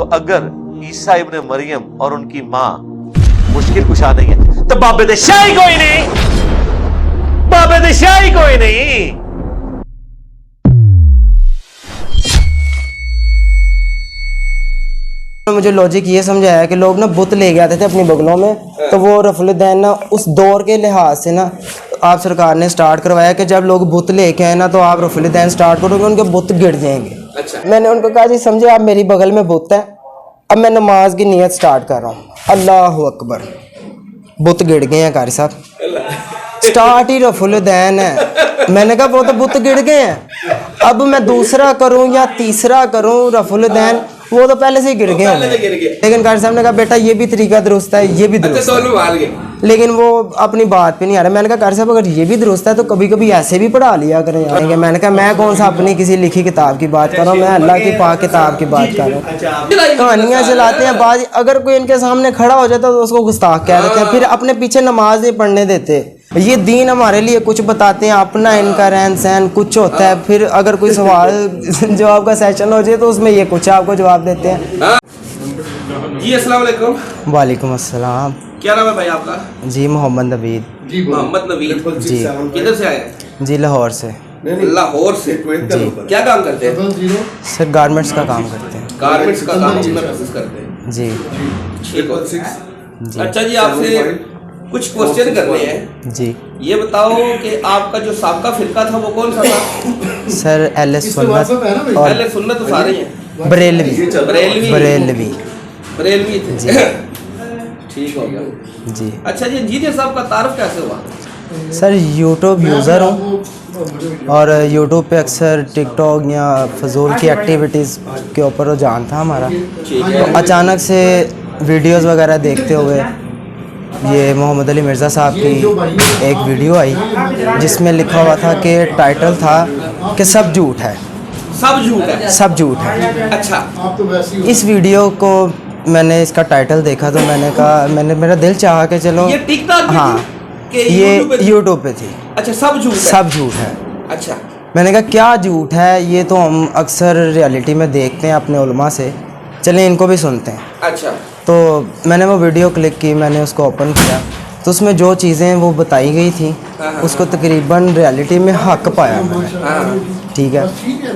तो अगर ईसा इब्ने मरियम और उनकी मां मुश्किल कुशा नहीं है तो बाबे दे शाही कोई नहीं, बाबे दे शाही कोई नहीं। मुझे लॉजिक ये समझाया कि लोग ना बुत ले गए थे अपनी बगलों में, तो वो रफुलदैन ना उस दौर के लिहाज से ना आप सरकार ने स्टार्ट करवाया कि जब लोग बुत लेके आए ना तो आप रफुलदैन स्टार्ट करोगे, उनके बुत गिर जाएंगे। अच्छा। मैंने उनको कहा जी समझे आप मेरी बगल में बुत है, अब मैं नमाज की नियत स्टार्ट कर रहा हूँ, अल्लाह अकबर, बुत गिर गए हैं कारी साहब, स्टार्ट ही रफुलदैन है। मैंने कहा वो तो बुत गिर गए हैं, अब मैं दूसरा करूं या तीसरा करूं रफुलदैन, वो तो पहले से ही गिर गए हैं। लेकिन कारी साहब ने कहा बेटा ये भी तरीका दुरुस्त है, ये भी दुरुस्त है, लेकिन वो अपनी बात पे नहीं आ रहा। मैंने कहा कारी साहब अगर ये भी दुरुस्त है तो कभी कभी ऐसे भी पढ़ा लिया करें यार। मैंने कहा मैं कौन सा अपनी किसी लिखी किताब की बात कर रहा हूँ, मैं अल्लाह की पाक किताब की बात कर रहा हूँ। कहानियाँ चलाते हैं बाज, अगर कोई इनके सामने खड़ा हो जाता तो उसको गुस्ताख कह देते हैं, फिर अपने पीछे नमाज नहीं पढ़ने देते। ये दीन हमारे लिए कुछ बताते हैं, अपना इनका रहन सहन कुछ होता है, फिर अगर कोई सवाल जवाब का सेशन हो जाए तो उसमें ये कुछ आपको जवाब देते हैं। जी अस्सलाम वालेकुम। वालेकुम अस्सलाम। क्या नाम है भाई आपका? जी मोहम्मद नवीद। मोहम्मद नवीद जी। किधर से आए हैं? जी लाहौर से। लाहौर से। जी। क्या काम करते हैं? सर गारमेंट्स का काम करते हैं। गारमेंट्स का काम करते हैं। जी। ठीक है। अच्छा जी, आपसे कुछ क्वेश्चन करने हैं। जी। ये बताओ कि आपका जो साबका फिरका था वो कौन सा था? सर एलएस सुन्नत और पहले सुन्नत तो सारे हैं। बरेलवी। बरेलवी। बरेलवी। बरेलवी थे। जी। ठीक हो गया। जी। अच्छा जी, इंजीनियर साहब का तारुफ कैसे हुआ? सर यूट्यूब यूज़र हूँ और यूट्यूब पे अक्सर टिकटॉक या फजूल की एक्टिविटीज़ के ऊपर रुझान था हमारा। ठीक तो है। अचानक से वीडियोस वगैरह देखते हुए ये मोहम्मद अली मिर्ज़ा साहब की एक वीडियो आई जिसमें लिखा हुआ था कि टाइटल था कि सब झूठ है, सब झूठ है। सब झूठ है। अच्छा। इस वीडियो को मैंने इसका टाइटल देखा तो मैंने कहा, मेरा दिल चाहा कि चलो ये टिकटॉक पे हाँ थी कि ये YouTube पे थी? यूट्यूब पे थी। अच्छा, सब झूठ है। सब झूठ है। अच्छा। मैंने कहा क्या झूठ है, ये तो हम अक्सर रियलिटी में देखते हैं अपने उलमा से, चलें इनको भी सुनते हैं। अच्छा। तो मैंने वो वीडियो क्लिक की, मैंने उसको ओपन किया तो उसमें जो चीज़ें वो बताई गई थी उसको तकरीबन रियलिटी में हक पाया मैंने। ठीक है,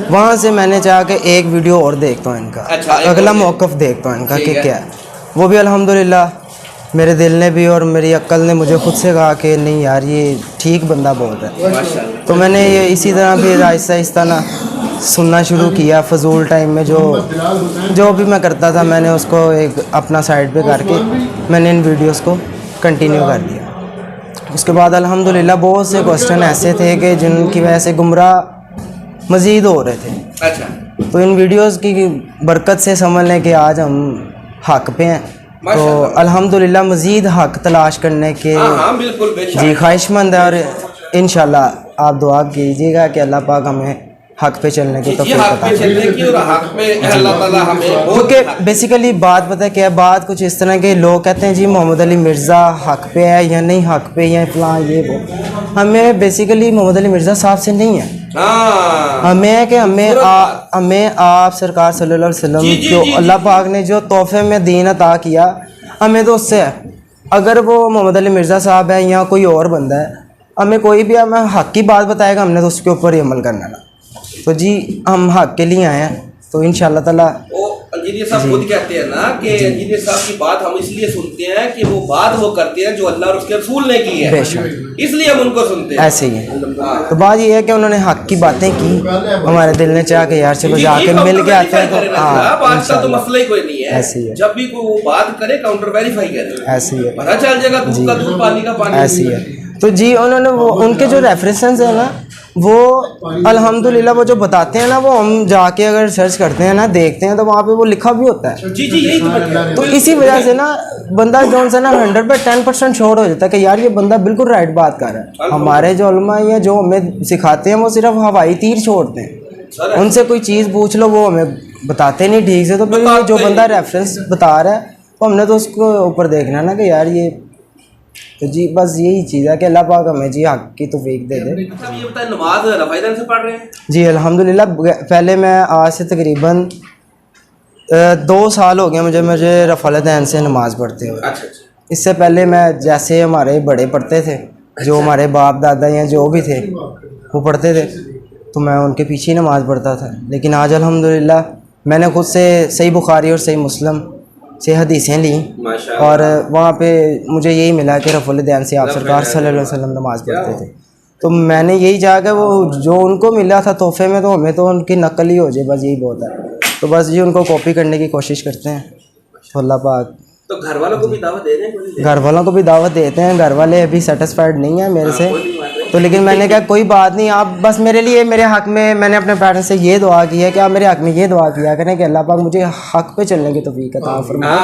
वहाँ से मैंने चाहा कि एक वीडियो और देखता हूँ इनका, अच्छा, अगला मौक़िफ़ देखता हूँ इनका कि क्या है। वो भी अल्हम्दुलिल्लाह मेरे दिल ने भी और मेरी अक्ल ने मुझे खुद से कहा कि नहीं यार ये ठीक बंदा बोल रहा है। माशाल्लाह। तो मैंने ये इसी तरह फिर आहिस्ता आहिस्ता ना सुनना शुरू किया। फजूल टाइम में जो भी मैं करता था मैंने उसको एक अपना साइड पे करके मैंने इन वीडियोस को कंटिन्यू कर दिया। उसके बाद अल्हम्दुलिल्लाह बहुत से क्वेश्चन ऐसे थे कि जिनकी वजह से गुमराह मज़ीद हो रहे थे। अच्छा। तो इन वीडियोस की बरकत से समझ लें कि आज हम हक पे हैं, तो अल्हम्दुलिल्लाह मज़ीद हक तलाश करने के हाँ, बिल्कुल बेशक। जी ख्वाहिशमंद है और इंशाल्लाह आप दुआ कीजिएगा कि अल्लाह पाक हमें हक पे चलने की तौफीक हक अता पे चलने की और हक में अल्लाह ताला हमें बहुत क्योंकि बेसिकली बात पता है क्या है, बात कुछ इस तरह के लोग कहते हैं जी मोहम्मद अली मिर्ज़ा हक पे है या नहीं हक पे या फलां ये वो। हमें बेसिकली मोहम्मद अली मिर्ज़ा साहब से नहीं है, हाँ। हमें है कि हमें आप सरकार सल्लल्लाहु अलैहि वसल्लम जो अल्लाह पाक ने जो तोहफे में दीन अता किया हमें तो उससे है। अगर वो मोहम्मद अली मिर्ज़ा साहब है या कोई और बंदा है, हमें कोई भी हमें हक की बात बताएगा हमने तो उसके ऊपर ही अमल करना है। तो जी हम हक के लिए आए हैं, तो इंशाअल्लाह ताला वो इंजीनियर साहब खुद कहते हैं ना कि इंजीनियर साहब की बात हम इसलिए सुनते हैं कि वो बात वो करते हैं जो अल्लाह और उसके रसूल ने की है, बेशक इसलिए हम उनको सुनते हैं। ऐसे ही है। हाँ। तो बात ये है कि उन्होंने हक की बातें की, हमारे दिल ने चाहा कि यार चलो जाके मिल के आते हैं। तो बात का तो मसला ही कोई नहीं है, ऐसे ही है। जब भी कोई वो बात करे काउंटर वेरीफाई करे, ऐसे ही है, पता चल जाएगा दूध का दूध पानी का पानी। ऐसे ही है। तो जी उन्होंने वो उनके जो रेफरेंसेस है ना वो अल्हम्दुलिल्लाह वो जो बताते हैं ना वो हम जाके अगर सर्च करते हैं ना देखते हैं तो वहाँ पे वो लिखा भी होता है। जी जी, यही तो मैं कह रहा हूं। तो इसी वजह से ना बंदा जो सा ना 100% श्योर हो जाता है कि यार ये बंदा बिल्कुल राइट बात कर रहा है। हमारे जो उलमा या जो हमें सिखाते हैं वो सिर्फ हवाई तीर छोड़ते हैं, उनसे कोई चीज़ पूछ लो वो हमें बताते नहीं ठीक से। तो फिर ये जो बंदा रेफरेंस बता रहा है तो हमने तो उसको ऊपर देखना ना कि यार ये तो जी बस यही चीज़ है कि अल्लाह पाक हमें जी हक की तौफीक दे दे। अच्छा ये बताएं, नमाज रफ़ाइदन से पढ़ रहे हैं? जी अल्हम्दुलिल्लाह। पहले मैं आज से तकरीबन 2 साल हो गए मुझे रफ़ल-ए-दैन से नमाज़ पढ़ते हुए। अच्छा अच्छा। इससे पहले मैं जैसे हमारे बड़े पढ़ते थे, जो हमारे बाप दादा या जो भी थे वो पढ़ते थे, तो मैं उनके पीछे ही नमाज़ पढ़ता था। लेकिन आज अल्हम्दुलिल्लाह मैंने खुद से सही बुखारी और सही मुस्लिम से हदीसें ली माशाअल्लाह। और वहाँ पे मुझे यही मिला कि रफ़ल-ए-दैन से आप सरकार सल्लल्लाहु अलैहि वसल्लम नमाज़ पढ़ते थे। तो मैंने यही चाहा कि वो जो उनको मिला था तोहफे में, तो हमें तो उनकी नकल ही हो जाए, बस यही बहुत है। तो बस जी उनको कॉपी करने की कोशिश करते हैं, तो अल्लाह पाक। तो घर वालों को भी दावत दे रहे हैं? घर वालों को भी दावत देते हैं, घर वाले अभी सेटिस्फाइड नहीं है मेरे से, तो लेकिन मैंने कहा कोई बात नहीं, आप बस मेरे लिए मेरे हक़ में, मैंने अपने पेरेंट्स से ये दुआ की है कि आप मेरे हक़ में ये दुआ किया करें कि अल्लाह पाक मुझे हक़ पे चलने की तौफीक अता फरमाए।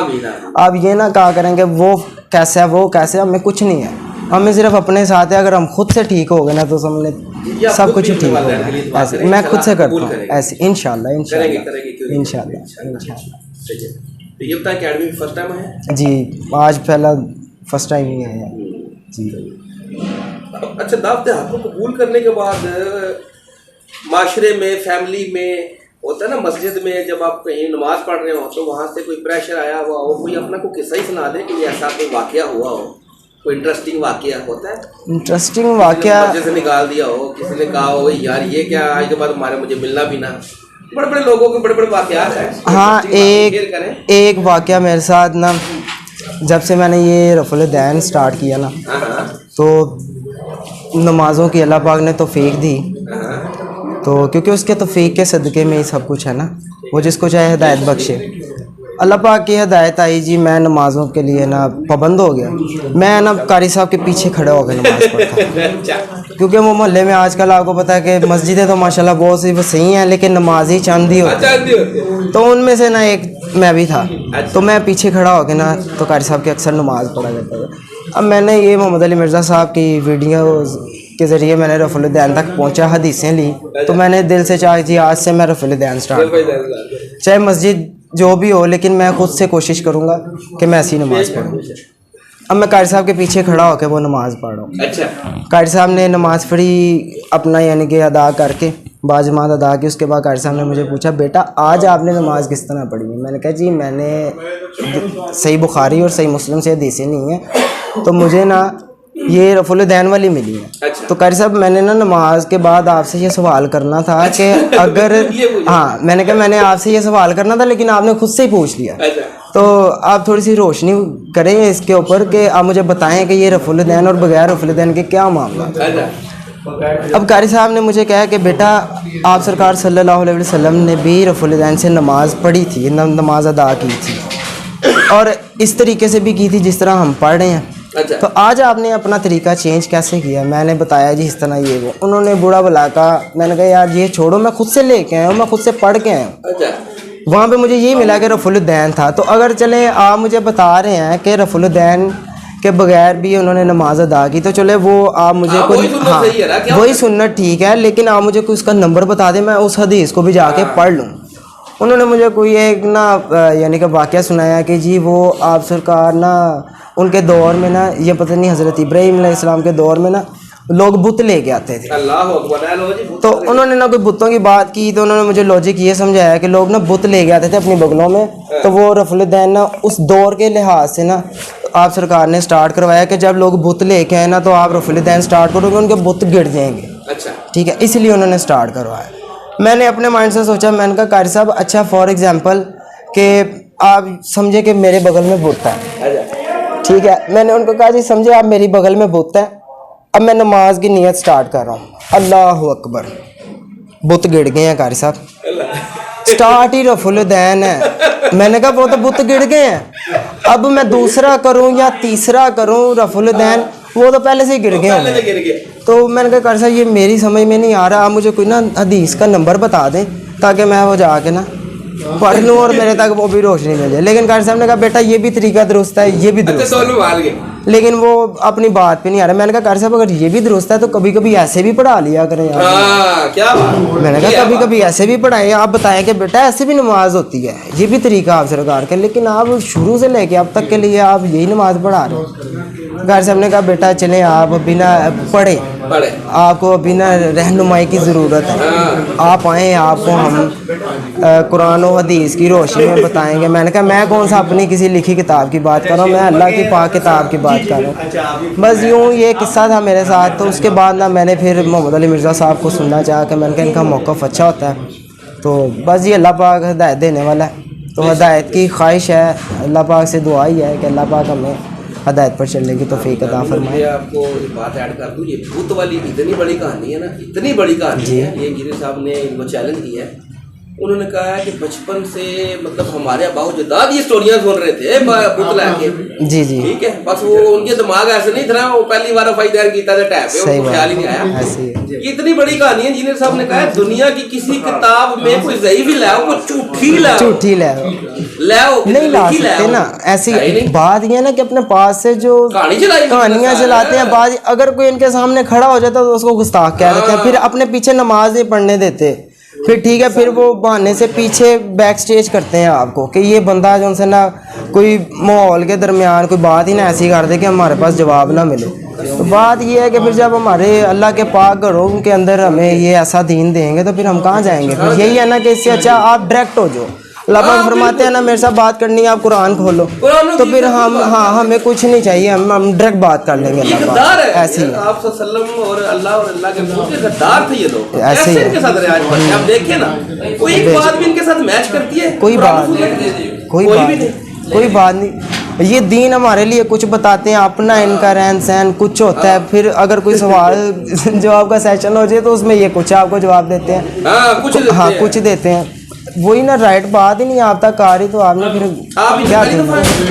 आप ये ना कहा करेंगे वो कैसा है वो कैसे, हमें कुछ नहीं है, हमें सिर्फ अपने साथ है। अगर हम खुद से ठीक हो गए ना तो समझ लें सब कुछ ठीक होगा। ऐसे मैं खुद से करता हूँ ऐसे, इंशाल्लाह इंशाल्लाह इंशाल्लाह। तो ये बताएं अकेडमी में फर्स्ट टाइम है? जी आज पहला फर्स्ट टाइम ही है जी। अच्छा, दावत हक़ को कबूल करने के बाद माशरे में, फैमिली में होता है ना, मस्जिद में जब आप कहीं नमाज पढ़ रहे हो तो वहाँ से कोई प्रेशर आया हुआ हो, कोई अपना को किस्सा ही सुना दे कि ऐसा कोई वाक़या हुआ हो, कोई इंटरेस्टिंग वाक़या होता है? इंटरेस्टिंग वाक़या मस्जिद से निकाल दिया हो, किसी ने कहा हो यार ये क्या, आज के बाद हमारे मुझे मिलना भी ना, बड़े बड़े लोगों के बड़े बड़े वाक़यात हैं। हाँ, एक वाक़या मेरे साथ ना, जब से मैंने ये रफ़ल-ए-दैन स्टार्ट किया ना, तो नमाज़ों की अल्लाह पाक ने तौफ़ीक दी, तो क्योंकि उसके तौफ़ीक के सदक़े में ही सब कुछ है ना, वो जिसको चाहे हिदायत बख्शे। अल्लाह पाक की हिदायत आई जी, मैं नमाज़ों के लिए ना पाबंद हो गया। मैं ना कारी साहब के पीछे खड़े होकर नमाज़ पढ़ता, क्योंकि वो मोहल्ले में आजकल आपको पता है कि मस्जिदें तो माशाल्लाह बहुत सी सही हैं, लेकिन नमाज़ी चांदी होती है, तो उनमें से ना एक मैं भी था। तो मैं पीछे खड़ा होकर ना तो कारी साहब की अक्सर नमाज़ पढ़ा करता था। अब मैंने ये मोहम्मद अली मिर्ज़ा साहब की वीडियो के ज़रिए मैंने रफ़ल-ए-दैन तक पहुँचा, हदीसें ली, तो मैंने दिल से चाहा जी आज से मैं रफ़ल-ए-दैन स्टार्ट करूँ, चाहे मस्जिद जो भी हो, लेकिन मैं खुद से कोशिश करूँगा कि मैं ऐसी नमाज़ पढ़ूँ। अब मैं कारी साहब के पीछे खड़ा होकर वो नमाज़ पढ़ रहा हूँ। अच्छा। कारी साहब ने नमाज़ पढ़ी अपना, यानी कि अदा करके बाजमात अदा की। उसके बाद कारी साहब ने मुझे पूछा बेटा आज आपने नमाज़ किस तरह पढ़ी है? मैंने कहा जी मैंने सही बुखारी और सही मुस्लिम से हदीसें नहीं हैं, तो मुझे ना ये रफ़ल-ए-दैन वाली मिली है। अच्छा। तो कारी साहब मैंने ना नमाज के बाद आपसे ये सवाल करना था कि अगर हाँ, मैंने कहा मैंने आपसे ये सवाल करना था लेकिन आपने खुद से ही पूछ लिया। अच्छा। तो आप थोड़ी सी रोशनी करें इसके ऊपर कि आप मुझे बताएं कि ये रफ़ल-ए-दैन और बगैर रफ़ल-ए-दैन के क्या मामला है। अच्छा। अब कारी साहब ने मुझे कहा कि बेटा आप सरकार सल्लल्लाहु अलैहि वसल्लम ने भी रफ़ल-ए-दैन से नमाज़ पढ़ी थी, नमाज अदा की थी, और इस तरीके से भी की थी जिस तरह हम पढ़ रहे हैं। अच्छा। तो आज आपने अपना तरीका चेंज कैसे किया? मैंने बताया जी इस तरह ये वो। उन्होंने बुरा भला कहा, मैंने कहा यार ये छोड़ो, मैं खुद से लेके आया हूँ, मैं खुद से पढ़ के आया हूँ। अच्छा। वहाँ पे मुझे ये मिला कि रफ़ल-ए-दैन था। तो अगर चले आप मुझे बता रहे हैं कि रफ़ल-ए-दैन के बगैर भी उन्होंने नमाज अदा की, तो चले वो आप मुझे कोई वही सुन्नत ठीक है, लेकिन आप मुझे कोई उसका नंबर बता दें, मैं उस हदीस को भी जाके पढ़ लूँ। उन्होंने मुझे कोई एक ना यानी कि वाक़या सुनाया कि जी वो आप सरकार ना उनके दौर में ना, ये पता नहीं हज़रत इब्राहीम अलैहिस्सलाम के दौर में ना लोग बुत लेके आते थे। अल्लाह अकबर। तो उन्होंने ना कोई बुतों की बात की, तो उन्होंने मुझे लॉजिक ये समझाया कि लोग ना बुत लेके आते थे अपनी बगलों में, तो वो रफ़ल-ए-दैन ना उस दौर के लिहाज से ना आप सरकार ने स्टार्ट करवाया कि जब लोग बुत लेके आए ना तो आप रफ़ल-ए-दैन स्टार्ट करोगे, उनके बुत गिर जाएंगे। अच्छा। ठीक है, इसलिए उन्होंने स्टार्ट करवाया। मैंने अपने माइंड से सोचा, मैंने कहा कारी साहब अच्छा फॉर एग्जांपल कि आप समझे कि मेरे बगल में बुत है, ठीक है, मैंने उनको कहा जी समझे आप मेरी बगल में बुत है, अब मैं नमाज की नियत स्टार्ट कर रहा हूँ, अल्लाह अकबर, बुत गिर गए हैं कारी साहब, स्टार्ट ही रफ़ल-ए-दैन है। मैंने कहा वो तो बुत गिर गए हैं, अब मैं दूसरा करूँ या तीसरा करूँ रफ़ल-ए-दैन, वो तो पहले से ही गिर गए होंगे। तो मैंने कहा कारी साहब ये मेरी समझ में नहीं आ रहा, आप मुझे कोई ना हदीस का नंबर बता दें ताकि मैं वो जाके ना पढ़ लूँ और मेरे तक वो भी रोशनी मिल जाए। लेकिन कारी साहब ने कहा बेटा ये भी तरीका दुरुस्त है, ये भी दुरुस्त है, लेकिन वो अपनी बात पे नहीं आ रहा। मैंने कहा कारी साहब अगर ये भी दुरुस्त है तो कभी कभी ऐसे भी पढ़ा लिया करें यार। क्या बात? मैंने कहा कभी कभी ऐसे भी पढ़ाएं, आप बताएं कि बेटा ऐसे भी नमाज होती है, ये भी तरीका आप सरकार के, लेकिन आप शुरू से लेके अब तक के लिए आप यही नमाज पढ़ा रहे हो। कारी साहब ने कहा बेटा चले आप बिना पढ़े, आपको बिना रहनुमाई की ज़रूरत है, आप आएँ, आपको हम कुरान और हदीस की रोशनी में बताएंगे। मैंने कहा मैं कौन सा अपनी किसी लिखी किताब की बात कर रहा हूँ, मैं अल्लाह की पाक किताब की बात कर रहा हूँ। बस यूँ ये किस्सा था मेरे साथ। तो उसके बाद ना मैंने फिर मोहम्मद अली मिर्ज़ा साहब को सुनना चाहा कि मैंने कहा इनका मौक़िफ़ अच्छा होता है। तो बस ये अल्लाह पाक हिदायत देने वाला है, तो हिदायत की ख्वाहिश है, अल्लाह पाक से दुआ ही है कि अल्लाह पाक हमें हिदायत पर चलने की तौफीक अता फरमाए। मैं आपको एक बात ऐड कर दूं, ये भूत वाली इतनी बड़ी कहानी है ना, इतनी बड़ी कहानी है। ये गिरी साहब ने इनको चैलेंज किया है। उन्होंने कहा है कि बचपन से मतलब हमारे अबाऊ जदाद ये स्टोरियां सुन रहे थे भूत लाके। जी जी ठीक है, बस वो उनके दिमाग ऐसे नहीं था, वो पहली बार फायदा किया था टैप पे, उनको ख्याल ही नहीं आया। ऐसे ही ये इतनी बड़ी कहानी है। इंजीनियर साहब ने कहा है दुनिया की किसी किताब में कोई ज़ईफ़ ही लाओ, कोई झूठी लाओ, झूठी लाओ नहीं ला सकते ना। ऐसी बात ये ना कि अपने पास से जो कहानियां चलाते हैं, बात अगर कोई इनके सामने खड़ा हो जाता तो उसको गुस्ताख कह देते हैं, फिर अपने पीछे नमाज नहीं पढ़ने देते, फिर ठीक है फिर वो बहाने से पीछे बैक स्टेज करते हैं आपको कि ये बंदा जो उनसे ना कोई माहौल के दरमियान कोई बात ही ना ऐसी कर दे कि हमारे पास जवाब ना मिले। तो बात ये है कि फिर जब हमारे अल्लाह के पाक घरों के अंदर हमें ये ऐसा दीन देंगे तो फिर हम कहाँ जाएंगे। फिर यही है ना कि इससे अच्छा आप डायरेक्ट हो जो अल्लाह पाक फरमाते हैं ना मेरे साथ बात करनी है आप कुरान खोलो, तो फिर हम हमें कुछ नहीं चाहिए, हम डायरेक्ट बात कर लेंगे। ऐसे ही आप सल्लल्लाहु और अल्लाह के रसूल के गद्दार थे ये लोग। ऐसे ही इनके साथ रियाज करते हैं। आप देखिए ना, कोई एक बात भी इनके साथ मैच करती है? कोई बात नहीं। ये दीन हमारे लिए कुछ बताते हैं, अपना इनका रहन सहन कुछ होता है, फिर अगर कोई सवाल जवाब का सेशन हो जाए तो उसमें ये कुछ आपको जवाब देते हैं, कुछ देते हैं। वही ना राइट बात ही नहीं आप तक आ रही, तो आपने फिर क्या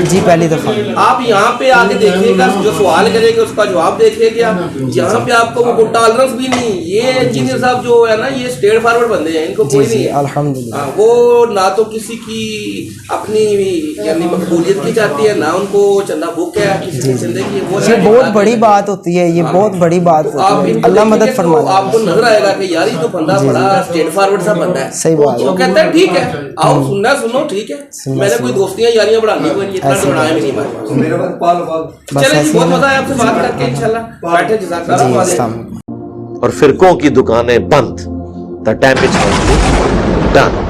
जी पहली दफा आप यहाँ पे आके देखिएगा, जो सवाल करेंगे उसका जवाब देखिएगा। यहाँ पे आपको वो टॉलरेंस भी नहीं। ये इंजीनियर साहब जो है ना, ये स्ट्रेट फॉरवर्ड बंदे हैं, इनको कोई नहीं है अल्हम्दुलिल्लाह। वो ना तो किसी की अपनी यानी मकबूलियत की चाहती है, ना उनको चंदा बुक है किसी की जिंदगी। वो ये बहुत बड़ी बात होती है, ये बहुत बड़ी बात होती है। अल्लाह मदद फरमाए। आपको नजर आएगा कि यार ये तो बंदा बड़ा स्ट्रेट फॉरवर्ड सा बंदा है। सही बात वो कहता है ठीक है आओ सुनना सुनो, ठीक है मैंने कोई दोस्तियां यारियां बढ़ानी कोई नहीं, इतना बढ़ाया भी नहीं मैं। चलिए बहुत मजा आया आपसे बात करके, इंशाल्लाह बैठे जज़ाकल्लाह। और फिरकों की दुकानें बंद, द डैमेज डन।